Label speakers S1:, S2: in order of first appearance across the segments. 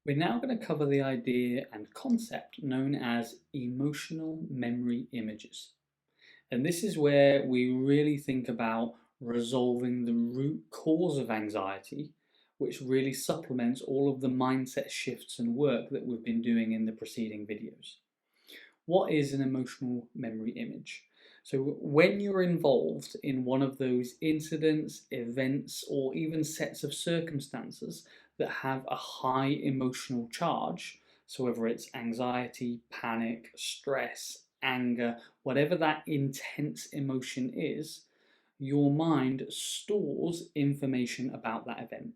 S1: We're now going to cover the idea and concept known as emotional memory images. And this is where we really think about resolving the root cause of anxiety, which really supplements all of the mindset shifts and work that we've been doing in the preceding videos. What is an emotional memory image? So, when you're involved in one of those incidents, events, or even sets of circumstances that have a high emotional charge, so whether it's anxiety, panic, stress, anger, whatever that intense emotion is, your mind stores information about that event.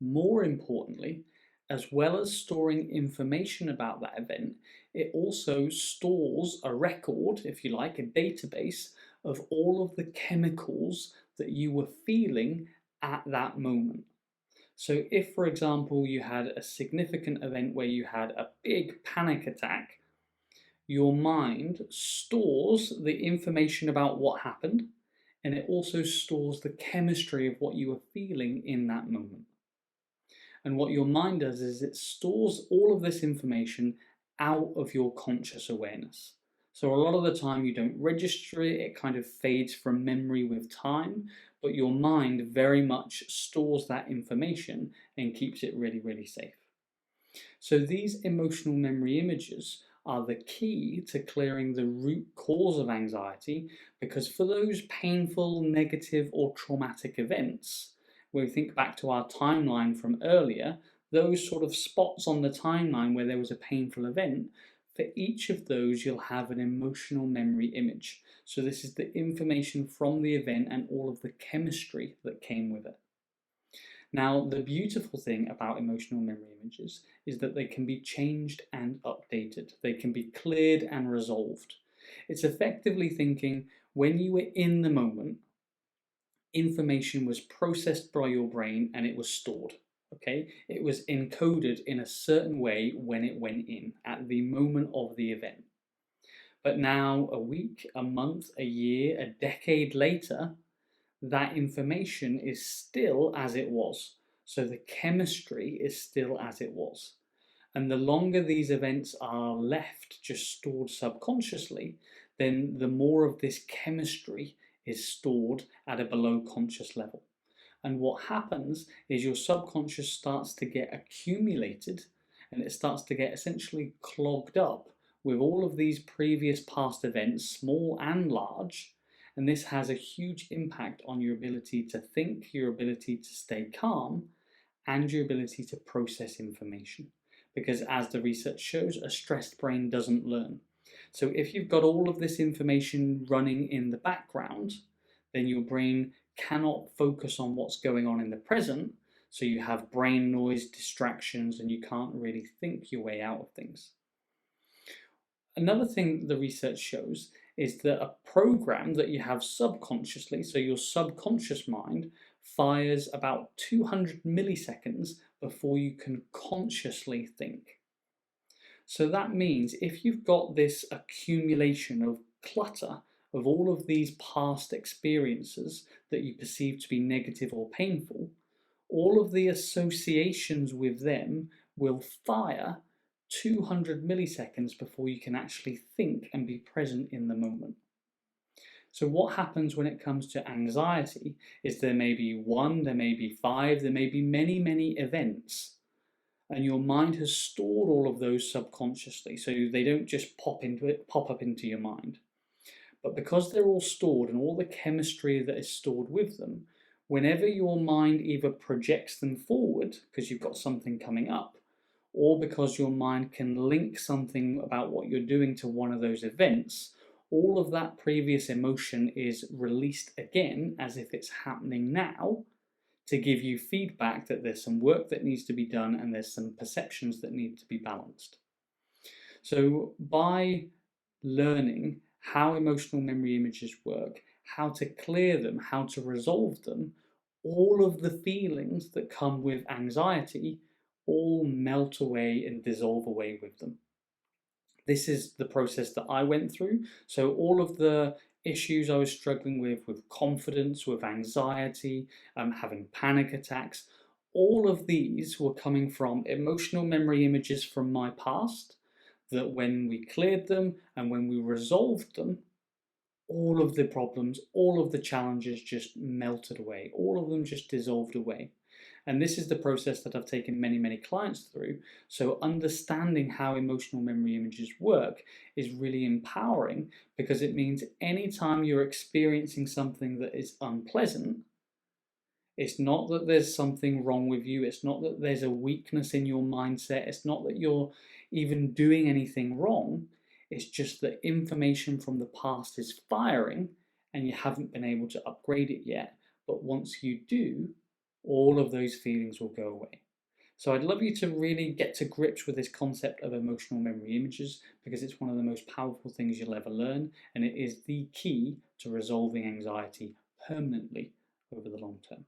S1: More importantly, as well as storing information about that event, it also stores a record, if you like, a database of all of the chemicals that you were feeling at that moment. So, if, for example, you had a significant event where you had a big panic attack, your mind stores the information about what happened and it also stores the chemistry of what you were feeling in that moment. And what your mind does is it stores all of this information out of your conscious awareness. So a lot of the time you don't register it, it kind of fades from memory with time, but your mind very much stores that information and keeps it really, really safe. So these emotional memory images are the key to clearing the root cause of anxiety because for those painful, negative, or traumatic events, when we think back to our timeline from earlier, those sort of spots on the timeline where there was a painful event, for each of those you'll have an emotional memory image. So this is the information from the event and all of the chemistry that came with it. Now, the beautiful thing about emotional memory images is that they can be changed and updated. They can be cleared and resolved. It's effectively thinking when you were in the moment, information was processed by your brain and it was stored. Okay, it was encoded in a certain way when it went in at the moment of the event. But now, a week, a month, a year, a decade later, that information is still as it was. So the chemistry is still as it was. And the longer these events are left just stored subconsciously, then the more of this chemistry is stored at a below conscious level. And what happens is your subconscious starts to get accumulated and it starts to get essentially clogged up with all of these previous past events, small and large. And this has a huge impact on your ability to think, your ability to stay calm, and your ability to process information. Because as the research shows, a stressed brain doesn't learn. So if you've got all of this information running in the background, then your brain cannot focus on what's going on in the present. So you have brain noise, distractions, and you can't really think your way out of things. Another thing the research shows is that a program that you have subconsciously, so your subconscious mind, fires about 200 milliseconds before you can consciously think. So that means if you've got this accumulation of clutter of all of these past experiences that you perceive to be negative or painful, all of the associations with them will fire 200 milliseconds before you can actually think and be present in the moment. So, what happens when it comes to anxiety is there may be one, there may be five, there may be many, many events, and your mind has stored all of those subconsciously, so they don't just pop up into your mind. But because they're all stored and all the chemistry that is stored with them, whenever your mind either projects them forward because you've got something coming up, or because your mind can link something about what you're doing to one of those events, all of that previous emotion is released again as if it's happening now to give you feedback that there's some work that needs to be done and there's some perceptions that need to be balanced. So, by learning how emotional memory images work, how to clear them, how to resolve them, all of the feelings that come with anxiety all melt away and dissolve away with them. This is the process that I went through. So, all of the issues I was struggling with confidence, with anxiety, having panic attacks, all of these were coming from emotional memory images from my past, that when we cleared them and when we resolved them, all of the problems, all of the challenges just melted away. All of them just dissolved away. And this is the process that I've taken many, many clients through. So understanding how emotional memory images work is really empowering, because it means anytime you're experiencing something that is unpleasant, it's not that there's something wrong with you. It's not that there's a weakness in your mindset. It's not that you're even doing anything wrong. It's just that information from the past is firing and you haven't been able to upgrade it yet. But once you do, all of those feelings will go away. So I'd love you to really get to grips with this concept of emotional memory images, because it's one of the most powerful things you'll ever learn, and it is the key to resolving anxiety permanently over the long term.